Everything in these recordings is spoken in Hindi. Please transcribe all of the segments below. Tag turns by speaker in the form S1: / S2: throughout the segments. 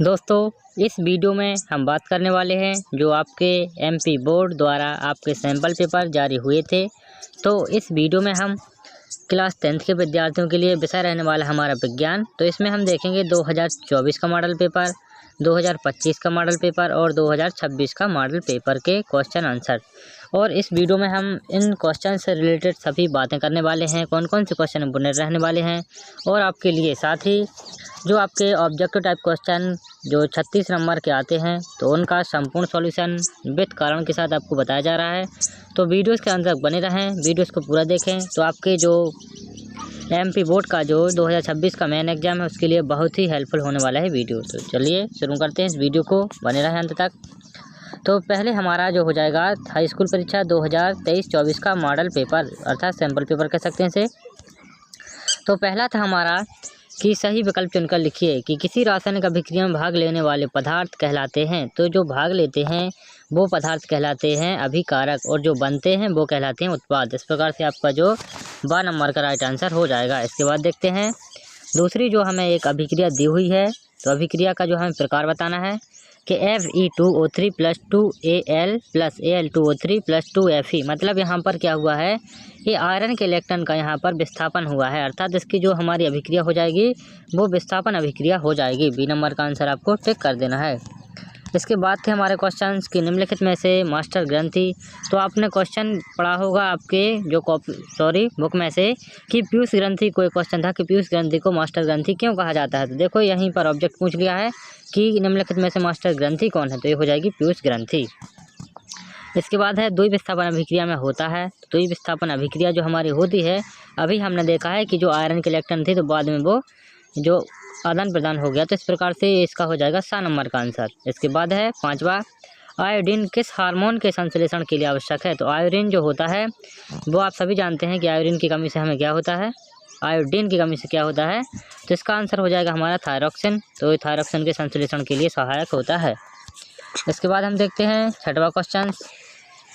S1: दोस्तों, इस वीडियो में हम बात करने वाले हैं जो आपके एमपी बोर्ड द्वारा आपके सैंपल पेपर जारी हुए थे। तो इस वीडियो में हम क्लास 10th के विद्यार्थियों के लिए विषय रहने वाला हमारा विज्ञान। तो इसमें हम देखेंगे 2024 का मॉडल पेपर, 2025 का मॉडल पेपर और 2026 का मॉडल पेपर के क्वेश्चन आंसर। और इस वीडियो में हम इन क्वेश्चन से रिलेटेड सभी बातें करने वाले हैं, कौन कौन से क्वेश्चन इंपोर्टेंट रहने वाले हैं और आपके लिए, साथ ही जो आपके ऑब्जेक्टिव टाइप क्वेश्चन जो 36 नंबर के आते हैं तो उनका संपूर्ण सॉल्यूशन विद कारण के साथ आपको बताया जा रहा है। तो वीडियोस के अंत तक बने रहें, वीडियोस को पूरा देखें तो आपके जो एमपी बोर्ड का जो 2026 का मेन एग्जाम है उसके लिए बहुत ही हेल्पफुल होने वाला है वीडियो। तो चलिए शुरू करते हैं इस वीडियो को, बने रहें अंत तक। तो पहले हमारा जो हो जाएगा हाई स्कूल परीक्षा 2023-24 का मॉडल पेपर अर्थात सैंपल पेपर कह सकते हैं इसे। तो पहला था हमारा कि सही विकल्प चुनकर लिखिए कि किसी रासायनिक अभिक्रिया में भाग लेने वाले पदार्थ कहलाते हैं। तो जो भाग लेते हैं वो पदार्थ कहलाते हैं अभिकारक और जो बनते हैं वो कहलाते हैं उत्पाद। इस प्रकार से आपका जो 12 नंबर का राइट आंसर हो जाएगा। इसके बाद देखते हैं दूसरी जो हमें एक अभिक्रिया दी हुई है। तो अभिक्रिया का जो हमें प्रकार बताना है कि Fe2O3 + 2Al + Al2O3 + 2Fe। मतलब यहाँ पर क्या हुआ है, ये आयरन के इलेक्ट्रॉन का यहाँ पर विस्थापन हुआ है, अर्थात इसकी जो हमारी अभिक्रिया हो जाएगी वो विस्थापन अभिक्रिया हो जाएगी। बी नंबर का आंसर आपको टिक कर देना है। इसके बाद थे हमारे क्वेश्चंस कि निम्नलिखित में से मास्टर ग्रंथि। तो आपने क्वेश्चन पढ़ा होगा आपके जो बुक में से कि पीयूष ग्रंथि, कोई क्वेश्चन था कि पीयूष ग्रंथि को मास्टर ग्रंथि क्यों कहा जाता है। तो देखो यहीं पर ऑब्जेक्ट पूछ लिया है कि निम्नलिखित में से मास्टर ग्रंथि कौन है, तो ये हो जाएगी पीयूष ग्रंथि। इसके बाद है द्वि विस्थापन अभिक्रिया में होता है। द्वि विस्थापन अभिक्रिया जो हमारी होती है, अभी हमने देखा है कि जो आयरन के इलेक्ट्रॉन थे तो बाद में वो जो आदान प्रदान हो गया, तो इस प्रकार से इसका हो जाएगा 7 नंबर का आंसर। इसके बाद है पांचवा, आयोडीन किस हार्मोन के संश्लेषण के लिए आवश्यक है। तो आयोडीन जो होता है वो आप सभी जानते हैं कि आयोडीन की कमी से हमें क्या होता है, आयोडीन की कमी से क्या होता है, तो इसका आंसर हो जाएगा हमारा थायरॉक्सिन। तो थायरॉक्सिन के संश्लेषण के लिए सहायक होता है। इसके बाद हम देखते हैं छठवां क्वेश्चन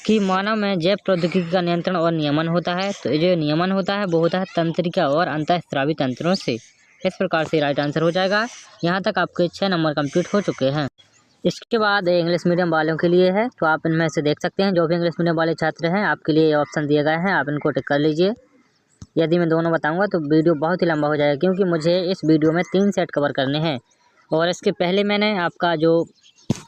S1: कि मानव में जैव प्रौद्योगिकी का नियंत्रण और नियमन होता है। तो ये जो नियमन होता है वो होता है तंत्रिका और अंतःस्रावी तंत्रों से। इस प्रकार से राइट आंसर हो जाएगा। यहाँ तक आपके 6 नंबर कंप्लीट हो चुके हैं। इसके बाद इंग्लिश मीडियम वालों के लिए है, तो आप इनमें से देख सकते हैं जो भी इंग्लिश मीडियम वाले छात्र हैं आपके लिए ऑप्शन दिए गए हैं, आप इनको टिक कर लीजिए। यदि मैं दोनों बताऊंगा तो वीडियो बहुत ही लंबा हो जाएगा, क्योंकि मुझे इस वीडियो में 3 सेट कवर करने हैं। और इसके पहले मैंने आपका जो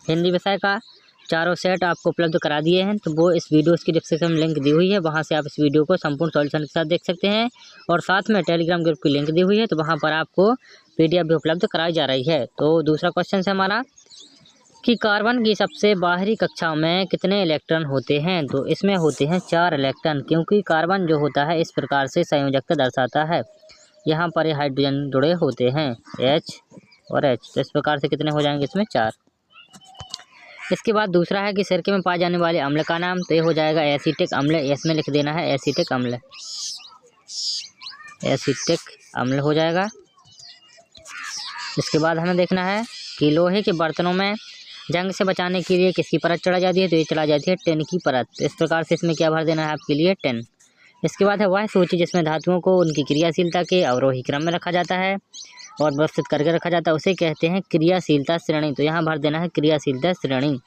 S1: हिंदी विषय का चारों सेट आपको उपलब्ध करा दिए हैं, तो वो इस वीडियो की डिस्क्रिप्शन में लिंक दी हुई है, वहाँ से आप इस वीडियो को संपूर्ण सॉल्यूशन के साथ देख सकते हैं। और साथ में टेलीग्राम ग्रुप की लिंक दी हुई है, तो वहाँ पर आपको PDF भी उपलब्ध कराई जा रही है। तो दूसरा क्वेश्चन है हमारा कि कार्बन की सबसे बाहरी कक्षा में कितने इलेक्ट्रॉन होते हैं। तो इसमें होते हैं 4 इलेक्ट्रॉन, क्योंकि कार्बन जो होता है इस प्रकार से संयोजकता दर्शाता है। यहाँ पर ये हाइड्रोजन जुड़े होते हैं H और H, तो इस प्रकार से कितने हो जाएंगे इसमें 4। इसके बाद दूसरा है कि सिरके में पाए जाने वाले अम्ल का नाम। तो ये हो जाएगा एसिटिक अम्ल, इसमें लिख देना है एसिटिक अम्ल, एसिटिक अम्ल हो जाएगा। इसके बाद हमें देखना है कि लोहे के बर्तनों में जंग से बचाने के लिए किसकी परत चढ़ा जाती है। तो ये चढ़ा जाती है टिन की परत। इस प्रकार से इसमें क्या भर देना है आपके लिए, टिन। इसके बाद है वह सूची जिसमें धातुओं को उनकी क्रियाशीलता के अवरोही क्रम में रखा जाता है और व्यवस्थित करके रखा जाता है, उसे कहते हैं क्रियाशीलता श्रेणी। तो यहाँ भर देना है क्रियाशीलता श्रेणी।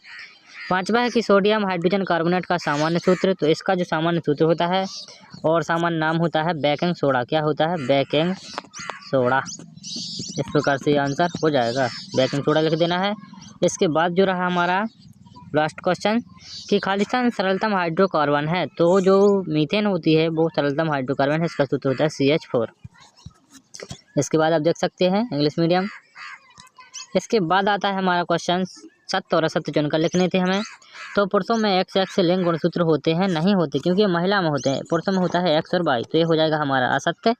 S1: पांचवा है कि सोडियम हाइड्रोजन कार्बोनेट का सामान्य सूत्र। तो इसका जो सामान्य सूत्र होता है और सामान्य नाम होता है बेकिंग सोडा। क्या होता है, बेकिंग सोडा। इस प्रकार से आंसर हो जाएगा, बेकिंग सोडा लिख देना है। इसके बाद जो रहा हमारा लास्ट क्वेश्चन कि खालिस्तान सरलतम हाइड्रोकार्बन है। तो जो मीथेन होती है वो सरलतम हाइड्रोकार्बन है, इसका सूत्र होता है CH4। इसके बाद आप देख सकते हैं इंग्लिश मीडियम। इसके बाद आता है हमारा क्वेश्चन सत्य और असत्य चुनकर लिखने थे हमें। तो पुरुषों में XX लिंग गुणसूत्र होते हैं, नहीं होते, क्योंकि महिला में होते हैं। पुरुषों में होता है X और Y, तो ये हो जाएगा हमारा असत्य।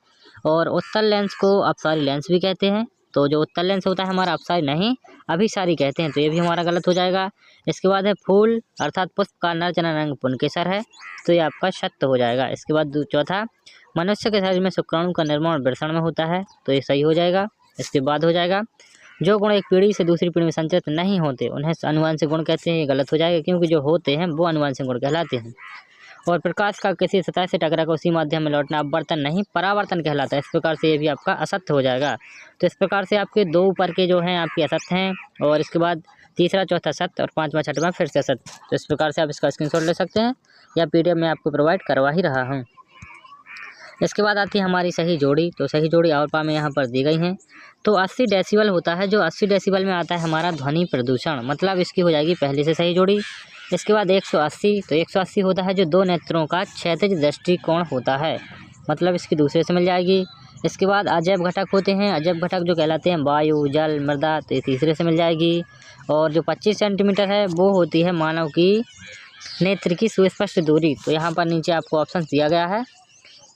S1: और उत्तल लेंस को अपसारी लेंस भी कहते हैं। तो जो उत्तल लेंस होता है हमारा अपसारी नहीं अभिसारी कहते हैं, तो ये भी हमारा गलत हो जाएगा। इसके बाद है फूल अर्थात पुष्प का नर जनन अंग पुंकेसर है, तो ये आपका सत्य हो जाएगा। इसके बाद चौथा, मनुष्य के शरीर में शुक्राणु का निर्माण वृषण में होता है, तो ये सही हो जाएगा। इसके बाद हो जाएगा जो गुण एक पीढ़ी से दूसरी पीढ़ी में संचरित नहीं होते उन्हें अनुवांशिक गुण कहते हैं, ये गलत हो जाएगा, क्योंकि जो होते हैं वो अनुवांशिक गुण कहलाते हैं। और प्रकाश का किसी सतह से टकरा कर उसी माध्यम में लौटना अपवर्तन नहीं परावर्तन कहलाता है। इस प्रकार से ये भी आपका असत्य हो जाएगा। तो इस प्रकार से आपके 2 ऊपर के जो हैं आपके असत्य हैं, और इसके बाद तीसरा चौथा सत्य और पाँचवा छठवां फिर से असत्य। तो इस प्रकार से आप इसका स्क्रीनशॉट ले सकते हैं, या PDF में आपको प्रोवाइड करवा ही रहा हूँ। इसके बाद आती है हमारी सही जोड़ी। तो सही जोड़ी और पा में यहाँ पर दी गई हैं। तो 80 डेसिबल होता है, जो 80 डेसिबल में आता है हमारा ध्वनि प्रदूषण, मतलब इसकी हो जाएगी पहले से सही जोड़ी। इसके बाद 180, तो 180 होता है जो 2 नेत्रों का क्षैतिज दृष्टिकोण होता है, मतलब इसकी दूसरे से मिल जाएगी। इसके बाद अजैव घटक होते हैं, अजैव घटक जो कहलाते हैं वायु, जल, मृदा, तो ये तीसरे से मिल जाएगी। और जो 25 सेंटीमीटर है वो होती है मानव की नेत्र की सुस्पष्ट दूरी। तो यहाँ पर नीचे आपको ऑप्शन दिया गया है,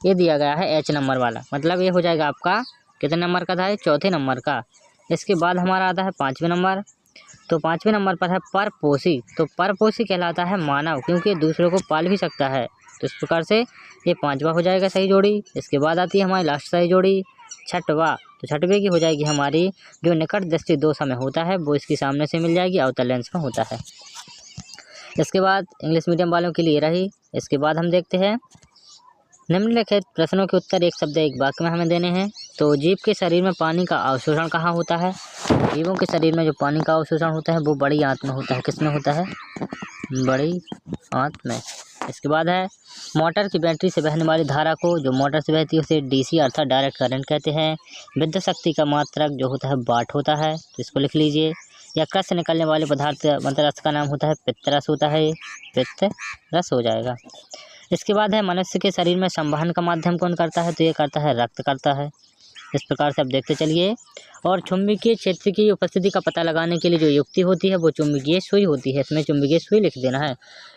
S1: ये दिया गया है H नंबर वाला, मतलब ये हो जाएगा आपका कितने नंबर का था, चौथे नंबर का। इसके बाद हमारा आता है 5वें नंबर। तो 5वें नंबर पर है परपोषी। तो परपोषी कहलाता है मानव, क्योंकि दूसरों को पाल भी सकता है। तो इस प्रकार से ये 5वां हो जाएगा सही जोड़ी। इसके बाद आती है हमारी लास्ट सही जोड़ी छठवां। तो छठवें की हो जाएगी हमारी जो निकट दृष्टि दोषा में होता है वो इसकी सामने से मिल जाएगी, अवतल लेंस में होता है। इसके बाद इंग्लिश मीडियम वालों के लिए रही। इसके बाद हम देखते हैं निम्नलिखित प्रश्नों के उत्तर एक शब्द एक वाक्य में हमें देने हैं। तो जीव के शरीर में पानी का अवशोषण कहाँ होता है? जीवों के शरीर में जो पानी का अवशोषण होता है वो बड़ी आंत में होता है। किसमें होता है? बड़ी आंत में। इसके बाद है मोटर की बैटरी से बहने वाली धारा को, जो मोटर से बहती है उसे DC अर्थात डायरेक्ट करंट कहते हैं। विद्युत शक्ति का मात्रक जो होता है वाट होता है, तो इसको लिख लीजिए। या कस से निकलने वाले पदार्थ मतलब रस का नाम होता है पित्तरस होता है, पित्तरस हो जाएगा। इसके बाद है मनुष्य के शरीर में संवहन का माध्यम कौन करता है? तो ये करता है रक्त करता है। इस प्रकार से आप देखते चलिए। और चुंबकीय क्षेत्र की उपस्थिति का पता लगाने के लिए जो युक्ति होती है वो चुंबकीय सुई होती है, इसमें चुंबकीय सुई लिख देना है।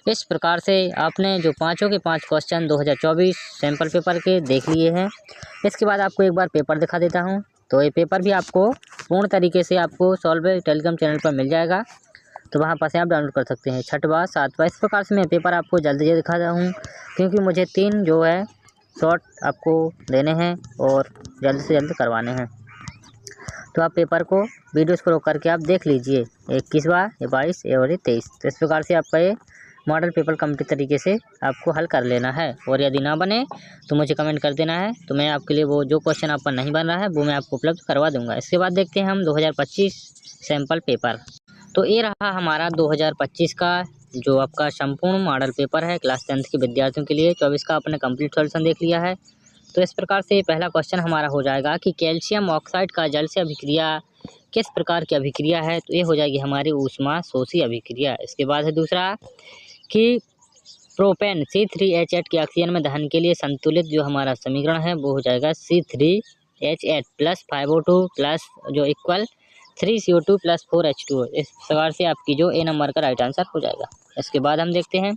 S1: इस प्रकार से आपने जो 5 के 5 क्वेश्चन 2024 सैंपल पेपर के देख लिए हैं। इसके बाद आपको एक बार पेपर दिखा देता हूँ। तो ये पेपर भी आपको पूर्ण तरीके से आपको सॉल्व टेलीग्राम चैनल पर मिल जाएगा, तो वहाँ पर से आप डाउनलोड कर सकते हैं। छठवां, सातवां, इस प्रकार से मैं पेपर आपको जल्दी से दिखा रहा हूँ, क्योंकि मुझे 3 जो है शॉर्ट आपको देने हैं और जल्द से जल्द करवाने हैं। तो आप पेपर को वीडियोस को रोक करके आप देख लीजिए, 21वां, 22 और 23। तो इस प्रकार से आपका ये मॉडल पेपर कंप्लीट तरीके से आपको हल कर लेना है। और यदि ना बने तो मुझे कमेंट कर देना है, तो मैं आपके लिए वो जो क्वेश्चन आपका नहीं बन रहा है वो मैं आपको उपलब्ध करवा दूँगा। इसके बाद देखते हैं हम 2025 सैंपल पेपर। तो ये रहा हमारा 2025 का जो आपका संपूर्ण मॉडल पेपर है क्लास 10th के विद्यार्थियों के लिए। 24 का आपने कंप्लीट सॉल्यूशन देख लिया है। तो इस प्रकार से पहला क्वेश्चन हमारा हो जाएगा कि कैल्शियम ऑक्साइड का जल से अभिक्रिया किस प्रकार की अभिक्रिया है? तो ये हो जाएगी हमारी ऊष्मा शोषी अभिक्रिया। इसके बाद है दूसरा कि प्रोपेन C3H8 के ऑक्सीजन में दहन के लिए संतुलित जो हमारा समीकरण है वो हो जाएगा C3H8 + 5O2 प्लस जो इक्वल 3CO2 + 4H2O। इस प्रकार से आपकी जो A नंबर का राइट आंसर हो जाएगा। इसके बाद हम देखते हैं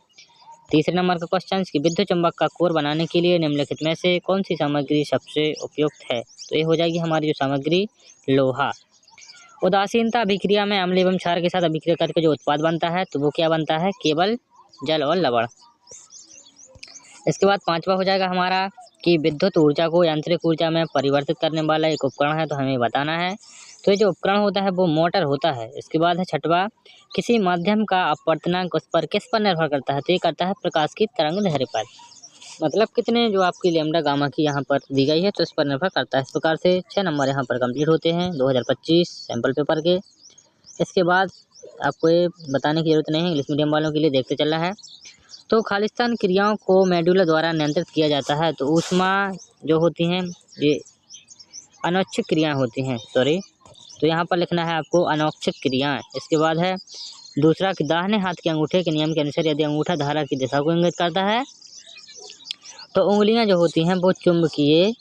S1: तीसरे नंबर का क्वेश्चन कि विद्युत चुंबक का कोर बनाने के लिए निम्नलिखित में से कौन सी सामग्री सबसे उपयुक्त है? तो ये हो जाएगी हमारी जो सामग्री लोहा। उदासीनता अभिक्रिया में अम्ल एवं क्षार के साथ अभिक्रिया करके जो उत्पाद बनता है तो वो क्या बनता है? केवल जल और लवण। इसके बाद 5वां हो जाएगा हमारा कि विद्युत ऊर्जा को यांत्रिक ऊर्जा में परिवर्तित करने वाला एक उपकरण है, तो हमें बताना है। तो ये जो उपकरण होता है वो मोटर होता है। इसके बाद है 6वां, किसी माध्यम का अपवर्तनांक उस पर किस पर निर्भर करता है? तो ये करता है प्रकाश की तरंग दैर्ध्य पर, मतलब कितने जो आपकी लैम्डा गामा की यहाँ पर दी गई है तो इस पर निर्भर करता है। इस प्रकार से 6 नंबर यहाँ पर कंप्लीट होते हैं 2025 सैंपल पेपर के। इसके बाद आपको ये बताने की जरूरत नहीं है, इंग्लिश मीडियम वालों के लिए देखते चलना है। तो खालिस्तान क्रियाओं को मेडुला द्वारा नियंत्रित किया जाता है। तो ऊष्मा जो होती हैं ये अनौच्छिक क्रियाएं होती हैं, तो यहाँ पर लिखना है आपको अनौच्छिक क्रियाएं। इसके बाद है दूसरा कि दाहिने हाथ के अंगूठे के नियम के अनुसार यदि अंगूठा धारा की दिशा को इंगित करता है तो उंगलियां जो होती हैं वो चुंबकीय,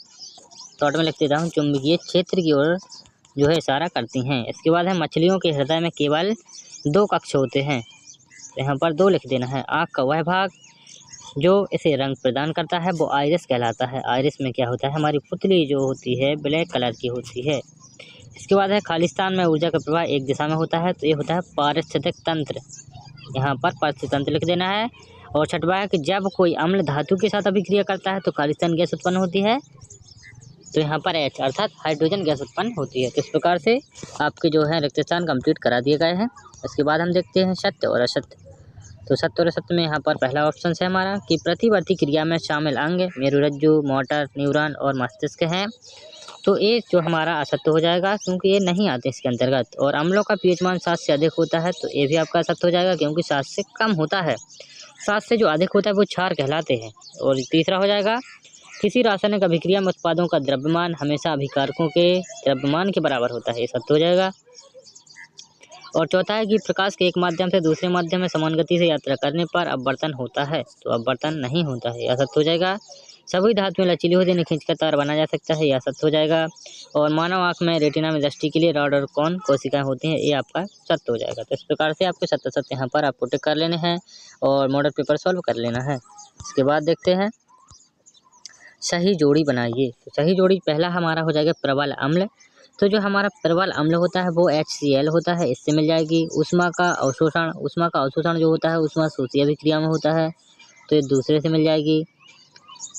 S1: शॉर्ट में लिख देता हूँ, चुंबकीय क्षेत्र की ओर जो है इशारा करती हैं। इसके बाद है मछलियों के हृदय में केवल 2 कक्ष होते हैं, तो यहाँ पर 2 लिख देना है। आँख का वह भाग जो इसे रंग प्रदान करता है वो आइरिस कहलाता है। आइरिस में क्या होता है? हमारी पुतली जो होती है ब्लैक कलर की होती है। इसके बाद है खालिस्तान में ऊर्जा का प्रवाह एक दिशा में होता है, तो ये होता है पारिस्थितिक तंत्र, यहाँ पर पारिस्थितिक तंत्र लिख देना है। और 6वां है कि जब कोई अम्ल धातु के साथ अभिक्रिया करता है तो खालिस्तान गैस उत्पन्न होती है, तो यहाँ पर H अर्थात हाइड्रोजन गैस उत्पन्न होती है। तो इस प्रकार से आपके जो है रिक्त स्थान कंप्लीट करा दिए गए हैं। इसके बाद हम देखते हैं सत्य और असत्य। तो सत्व और असत्व में यहाँ पर पहला ऑप्शन है हमारा कि प्रतिवर्ती क्रिया में शामिल अंग मेरुरज्जु, मोटर, न्यूरॉन और मस्तिष्क हैं। तो ये जो हमारा असत्य हो जाएगा क्योंकि ये नहीं आते इसके अंतर्गत। और अम्लों का पीएच मान 7 से अधिक होता है तो ये भी आपका असत्य हो जाएगा क्योंकि 7 से कम होता है। 7 से जो अधिक होता है वो क्षार कहलाते हैं। और तीसरा हो जाएगा किसी रासायनिक अभिक्रिया में उत्पादों का द्रव्यमान हमेशा अभिकारकों के द्रव्यमान के बराबर होता है, ये सत्य हो जाएगा। और चौथा है कि प्रकाश के एक माध्यम से दूसरे माध्यम में समान गति से यात्रा करने पर अपवर्तन होता है, तो अपवर्तन नहीं होता है, यह सत्य हो जाएगा। सभी धातुएं लचीली होती हैं, खींचकर तार बना जा सकता है, यह सत्य हो जाएगा। और मानव आंख में रेटिना में दृष्टि के लिए रॉड और कोन कोशिकाएं होती हैं, ये आपका सत्य हो जाएगा। तो इस प्रकार से आपके सत्य सत्य यहाँ पर आपको टिक कर लेने हैं और मॉडल पेपर सॉल्व कर लेना है। इसके बाद देखते हैं सही जोड़ी बनाइए। तो सही जोड़ी पहला हमारा हो जाएगा प्रबल अम्ल। तो जो हमारा प्रबल अम्ल होता है वो HCl होता है, इससे मिल जाएगी। उष्मा का अवशोषण जो होता है उष्मा शोषी अभिक्रिया में होता है, तो ये दूसरे से मिल जाएगी।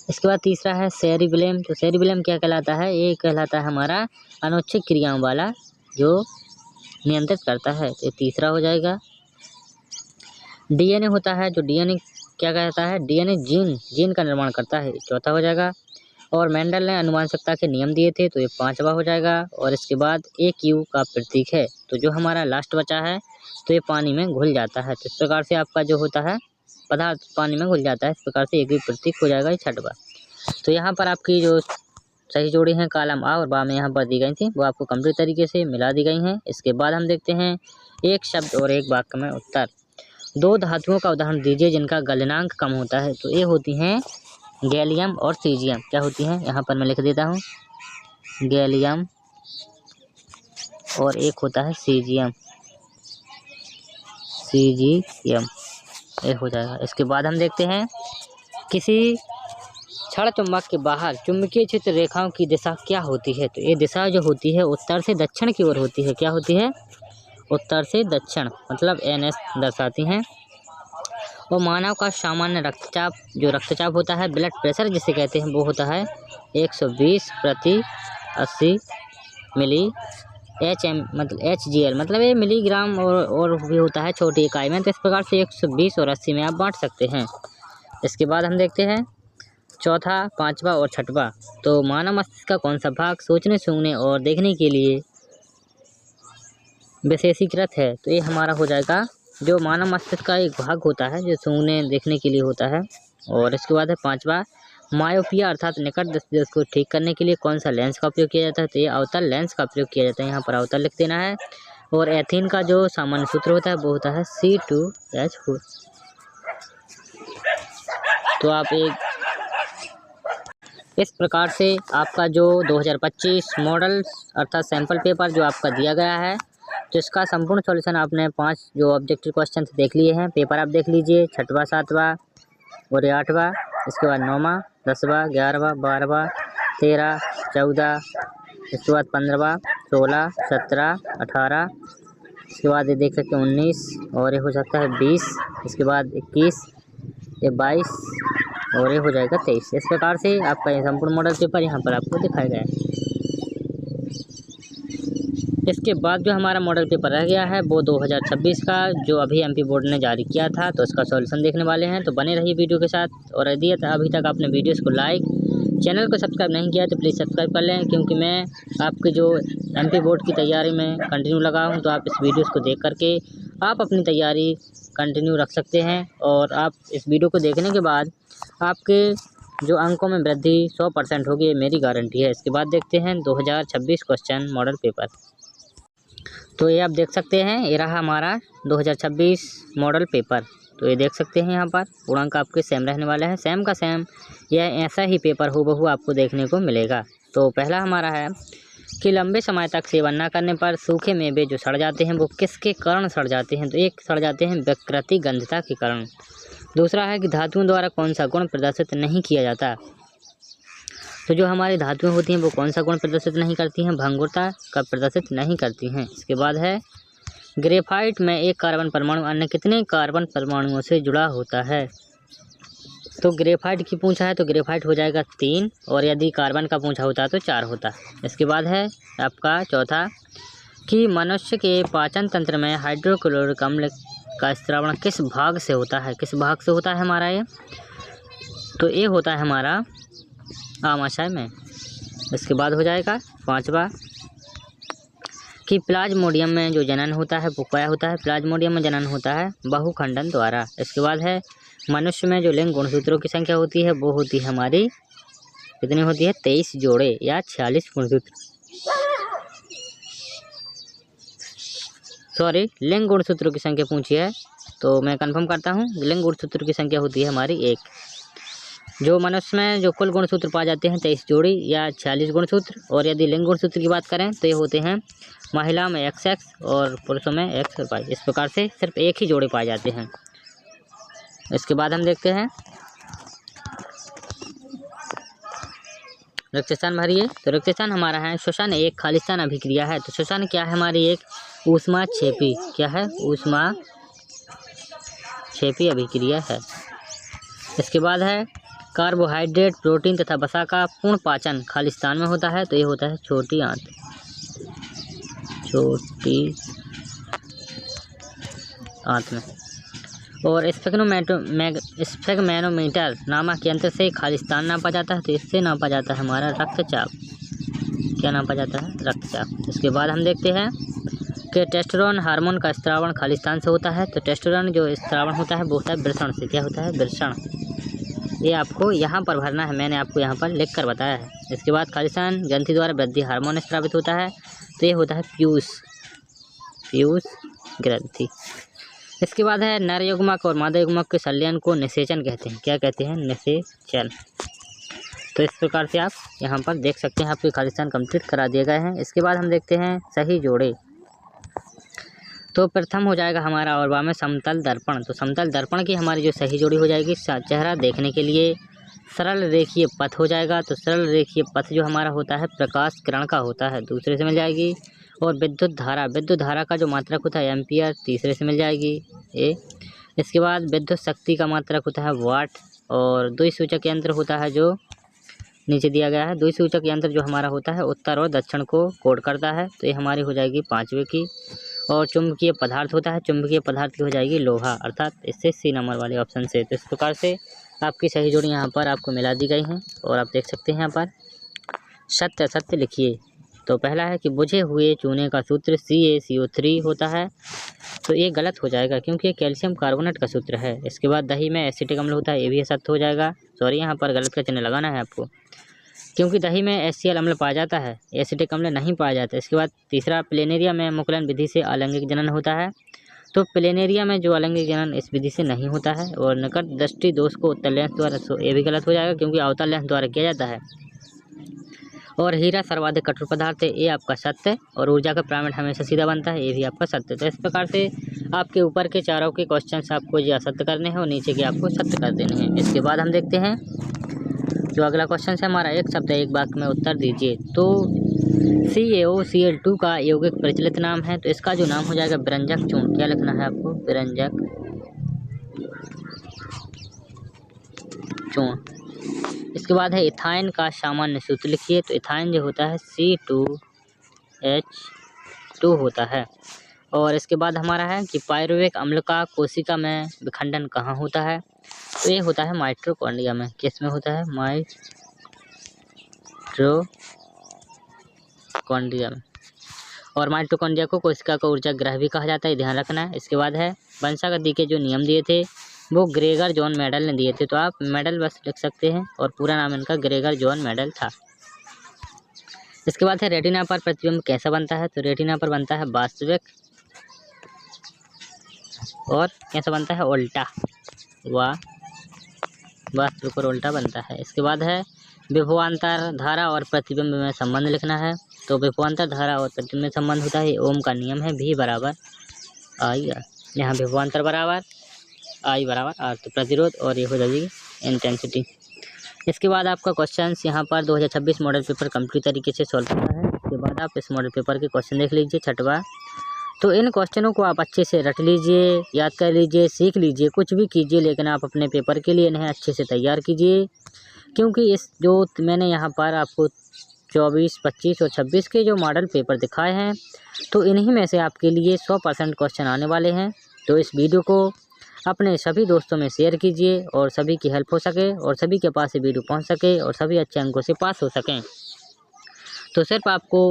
S1: इसके बाद तीसरा है सेरिब्लेम। तो सेरिब्लेम क्या कहलाता है? ये कहलाता है हमारा अनैच्छिक क्रियाओं वाला जो नियंत्रित करता है, तो ये तीसरा हो जाएगा। DNA होता है, जो DNA क्या कहता है? DNA जीन का निर्माण करता है, चौथा हो जाएगा। और मेंडल ने अनुवांशिकता के नियम दिए थे, तो ये पांचवा हो जाएगा। और इसके बाद AQ का प्रतीक है, तो जो हमारा लास्ट बचा है तो ये पानी में घुल जाता है। तो इस प्रकार से आपका जो होता है पदार्थ पानी में घुल जाता है, इस प्रकार से AQ प्रतीक हो जाएगा, ये छठवा। तो यहाँ पर आपकी जो सही जोड़ी है कॉलम आ और बा में यहाँ पर दी गई थी वो आपको कंप्लीट तरीके से मिला दी गई हैं। इसके बाद हम देखते हैं एक शब्द और एक वाक्य में उत्तर। दो धातुओं का उदाहरण दीजिए जिनका गलनांक कम होता है, तो ये होती हैं गैलियम और सीजियम। क्या होती हैं? यहाँ पर मैं लिख देता हूँ, गैलियम और एक होता है सीजियम, ये हो जाएगा। इसके बाद हम देखते हैं किसी क्षण चुंबक के बाहर चुंबकीय क्षेत्र रेखाओं की दिशा क्या होती है? तो ये दिशा जो होती है उत्तर से दक्षिण की ओर होती है। क्या होती है? उत्तर से दक्षिण, मतलब NS दर्शाती हैं। और मानव का सामान्य रक्तचाप, जो रक्तचाप होता है ब्लड प्रेशर जिसे कहते हैं, वो होता है 120/80 मिली HM, मतलब HGL, मतलब ये मिलीग्राम और भी होता है छोटी इकाई में। तो इस प्रकार से 120 और 80 में आप बांट सकते हैं। इसके बाद हम देखते हैं चौथा, पांचवा और छठवा। तो मानव मस्तिष्क का कौन सा भाग सोचने, सूंघने और देखने के लिए विशेषीकृत है? तो ये हमारा हो जाएगा जो मानव मस्तिष्क का एक भाग होता है जो सूंघने देखने के लिए होता है। और इसके बाद है पांचवा, मायोपिया अर्थात निकट दृष्टि को ठीक करने के लिए कौन सा लेंस का उपयोग किया जाता है? तो ये अवतल लेंस का प्रयोग किया जाता है, यहाँ पर अवतल लिख देना है। और एथीन का जो सामान्य सूत्र होता है वो होता है C2H4। तो आप एक इस प्रकार से आपका जो 2025 मॉडल अर्थात सैंपल पेपर जो आपका दिया गया है, तो इसका संपूर्ण सॉल्यूशन आपने 5 जो ऑब्जेक्टिव क्वेश्चन देख लिए हैं। पेपर आप देख लीजिए, छठवा, सातवां और 8वां, इसके बाद 9वां, 10वां, 11वां, 12वां, 13, 14, इसके बाद 15वां, 16, 17, 18, इसके बाद ये देख सकते हैं 19 और ये हो सकता है 20, इसके बाद 21, ये 22 और ये हो जाएगा 23। इस प्रकार से आपका ये संपूर्ण मॉडल पेपर यहाँ पर आपको दिखाया गया है। इसके बाद जो हमारा मॉडल पेपर रह गया है वो 2026 का जो अभी MP बोर्ड ने जारी किया था, तो इसका सॉल्यूशन देखने वाले हैं। तो बने रहिए वीडियो के साथ। और यदि अभी तक आपने वीडियोस को लाइक, चैनल को सब्सक्राइब नहीं किया तो प्लीज़ सब्सक्राइब कर लें, क्योंकि मैं आपके जो MP बोर्ड की तैयारी में कंटिन्यू लगा हूँ। तो आप इस वीडियोस को देख करके आप अपनी तैयारी कंटिन्यू रख सकते हैं। और आप इस वीडियो को देखने के बाद आपके जो अंकों में वृद्धि 100% होगी, ये मेरी गारंटी है। इसके बाद देखते हैं 2026 क्वेश्चन मॉडल पेपर। तो ये आप देख सकते हैं, ये रहा हमारा 2026 मॉडल पेपर। तो ये देख सकते हैं यहाँ पर पूर्णांक आपके सेम रहने वाले हैं, सेम का सेम यह ऐसा ही पेपर हूबहू आपको देखने को मिलेगा। तो पहला हमारा है कि लंबे समय तक सेवन न करने पर सूखे मेवे जो सड़ जाते हैं वो किसके कारण सड़ जाते हैं? तो एक, सड़ जाते हैं विकृति गंधता के कारण। दूसरा है कि धातुओं द्वारा कौन सा गुण प्रदर्शित नहीं किया जाता? तो जो हमारी धातुएं होती हैं वो कौन सा गुण प्रदर्शित नहीं करती हैं? भंगुरता का प्रदर्शित नहीं करती हैं। इसके बाद है ग्रेफाइट में एक कार्बन परमाणु अन्य कितने कार्बन परमाणुओं से जुड़ा होता है? तो ग्रेफाइट की पूछा है तो ग्रेफाइट हो जाएगा 3, और यदि कार्बन का पूछा होता तो 4 होता। इसके बाद है आपका चौथा कि मनुष्य के पाचन तंत्र में हाइड्रोक्लोरिक अम्ल का स्त्रावण किस भाग से होता है? किस भाग से होता है हमारा ये? तो ये होता है हमारा आमाशय में। इसके बाद हो जाएगा 5वां कि प्लाज्मोडियम में जो जनन होता है वो क्या होता है? प्लाज्मोडियम में जनन होता है बहुखंडन द्वारा। इसके बाद है मनुष्य में जो लिंग गुणसूत्रों की संख्या होती है वो होती है हमारी, कितनी होती है? 23 जोड़े या 46 गुणसूत्र। सॉरी, लिंग गुणसूत्रों की संख्या पूछी है तो मैं कंफर्म करता हूँ, लिंग गुणसूत्रों की संख्या होती है हमारी 1। जो मनुष्य में जो कुल गुणसूत्र पाए जाते हैं 23 जोड़ी या 46 गुणसूत्र, और यदि लिंग गुणसूत्र की बात करें तो ये होते हैं महिला में XX और पुरुषों में X और Y। इस प्रकार से सिर्फ एक ही जोड़े पाए जाते हैं। इसके बाद हम देखते हैं रक्तस्थान भरिए। तो रक्तस्थान हमारा है श्वसन एक खालिस्तान अभिक्रिया है। तो श्वसन क्या है हमारी? एक ऊष्माक्षेपी, क्या है? ऊष्माक्षेपी अभिक्रिया है। इसके बाद है कार्बोहाइड्रेट, प्रोटीन तथा वसा का पूर्ण पाचन खालिस्तान में होता है। तो ये होता है छोटी आंत, में। और स्फेगमैनोमीटर नामक यंत्र से खालिस्तान नापा जाता है। तो इससे नापा जाता है हमारा रक्तचाप। क्या नापा जाता है? रक्तचाप। इसके बाद हम देखते हैं कि टेस्टोस्टेरोन हार्मोन का स्त्रावण खालिस्तान से होता है। तो टेस्टोस्टेरोन जो स्त्रावण होता है वो होता है वृषण से। क्या होता है? वृषण। ये आपको यहाँ पर भरना है, मैंने आपको यहाँ पर लिख कर बताया है। इसके बाद खालिस्तान ग्रंथि द्वारा वृद्धि हार्मोन स्रावित होता है। तो ये होता है पीयूष ग्रंथि। इसके बाद है नर युग्मक और मादा युग्मक के संलयन को निषेचन कहते हैं। क्या कहते हैं? निषेचन। तो इस प्रकार से आप यहाँ पर देख सकते हैं, आपके खालिस्तान कंप्लीट करा दिए गए हैं। इसके बाद हम देखते हैं सही जोड़े। तो प्रथम हो जाएगा हमारा और में समतल दर्पण। तो समतल दर्पण की हमारी जो सही जोड़ी हो जाएगी, चेहरा देखने के लिए सरल रेखीय पथ हो जाएगा। तो सरल रेखीय पथ जो हमारा होता है प्रकाश किरण का होता है, दूसरे से मिल जाएगी। और विद्युत धारा का जो मात्रक होता है एम्पियर, तीसरे से मिल जाएगी ए। इसके बाद विद्युत शक्ति का मात्रक होता है वाट। और द्विसूचक यंत्र होता है जो नीचे दिया गया है। द्विसूचक यंत्र जो हमारा होता है उत्तर और दक्षिण को कोड करता है। तो ये हमारी हो जाएगी 5वें की। और चुंबकीय पदार्थ होता है, चुंबकीय पदार्थ की हो जाएगी लोहा, अर्थात इससे C नंबर वाले ऑप्शन से। तो इस प्रकार से आपकी सही जोड़ी यहाँ पर आपको मिला दी गई हैं। और आप देख सकते हैं यहाँ पर सत्य असत्य लिखिए। तो पहला है कि बुझे हुए चूने का सूत्र CaCO3 होता है। तो ये गलत हो जाएगा क्योंकि ये कैल्शियम कार्बोनेट का सूत्र है। इसके बाद दही में एसिटिक अम्ल होता है, ये भी असत्य हो जाएगा। सॉरी, यहाँ पर गलत का चिन्ह लगाना है आपको, क्योंकि दही में HCl अम्ल पाया जाता है, एसिटिक अम्ल नहीं पाया जाता। इसके बाद तीसरा, प्लेनेरिया में मुकुलन विधि से अलैंगिक जनन होता है। तो प्लेनेरिया में जो अलैंगिक जनन इस विधि से नहीं होता है। और निकट दृष्टि दोष को उत्तल लेंस द्वारा, ये भी गलत हो जाएगा क्योंकि अवतल लेंस द्वारा किया जाता है। और हीरा सर्वाधिक कठोर पदार्थ है, ये आपका सत्य। और ऊर्जा का पिरामिड हमेशा सीधा बनता है, ये भी आपका सत्य। तो इस प्रकार से आपके ऊपर के चारों के क्वेश्चंस आपको ये असत्य करने हैं और नीचे के आपको सत्य कर देने हैं। इसके बाद हम देखते हैं जो अगला क्वेश्चन है हमारा, एक शब्द एक वाक्य में उत्तर दीजिए। तो CaOCl2 का यौगिक प्रचलित नाम है। तो इसका जो नाम हो जाएगा विरंजक चूर्ण। क्या लिखना है आपको? विरंजक चूर्ण। इसके बाद है इथाइन का सामान्य सूत्र लिखिए। तो इथाइन जो होता है C2H2 होता है। और इसके बाद हमारा है कि पायरुवेक अम्ल का कोशिका में विखंडन कहाँ होता है? तो ये होता है माइटोकॉन्ड्रिया में। किस में होता है? माइटोकॉन्ड्रिया में। और माइटोकॉन्ड्रिया को कोशिका का ऊर्जा ग्रह भी कहा जाता है, ध्यान रखना है। इसके बाद है वंशागति के जो नियम दिए थे वो ग्रेगर जॉन मेडल ने दिए थे। तो आप मेडल बस लिख सकते हैं और पूरा नाम इनका ग्रेगर जॉन मेडल था। इसके बाद है रेटिना पर प्रतिबिंब कैसा बनता है? तो रेटिना पर बनता है वास्तविक और कैसा बनता है? उल्टा। वास्तविक और उल्टा बनता है। इसके बाद है विभवांतर धारा और प्रतिबिंब में संबंध लिखना है। तो विभवांतर धारा और प्रतिबिंब में संबंध होता है, ओम का नियम है, V बराबर I R। यहाँ विभवांतर बराबर I बराबर R, तो प्रतिरोध और ये हो जाएगी इंटेंसिटी। इसके बाद आपका क्वेश्चन यहाँ पर 2026 मॉडल पेपर कंप्लीट तरीके से सॉल्व करना है। इसके बाद आप इस मॉडल पेपर के क्वेश्चन देख लीजिए, 6वां। तो इन क्वेश्चनों को आप अच्छे से रट लीजिए, याद कर लीजिए, सीख लीजिए, कुछ भी कीजिए, लेकिन आप अपने पेपर के लिए इन्हें अच्छे से तैयार कीजिए। क्योंकि इस जो मैंने यहाँ पर आपको 24, 25 और 26 के जो मॉडल पेपर दिखाए हैं, तो इन्हीं में से आपके लिए 100% क्वेश्चन आने वाले हैं। तो तो इस वीडियो को अपने सभी दोस्तों में शेयर कीजिए और सभी की हेल्प हो सके और सभी के पास ये वीडियो पहुंच सके और सभी अच्छे अंकों से पास हो सकें। तो सिर्फ आपको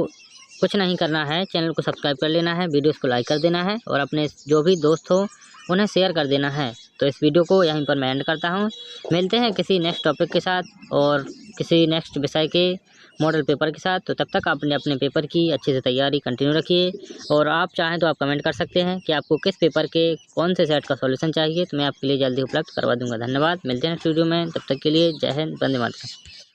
S1: कुछ नहीं करना है, चैनल को सब्सक्राइब कर लेना है, वीडियोस को लाइक कर देना है और अपने जो भी दोस्त हो उन्हें शेयर कर देना है। तो इस वीडियो को यहीं पर मैं एंड करता हूँ। मिलते हैं किसी नेक्स्ट टॉपिक के साथ और किसी नेक्स्ट विषय के मॉडल पेपर के साथ। तो तब तक आपने अपने पेपर की अच्छे से तैयारी कंटिन्यू रखिए और आप चाहें तो आप कमेंट कर सकते हैं कि आपको किस पेपर के कौन से सेट का सॉल्यूशन चाहिए, तो मैं आपके लिए जल्दी उपलब्ध करवा दूंगा। धन्यवाद, मिलते हैं नेक्स्ट वीडियो में, तब तक के लिए जय हिंद, वंदे मातरम।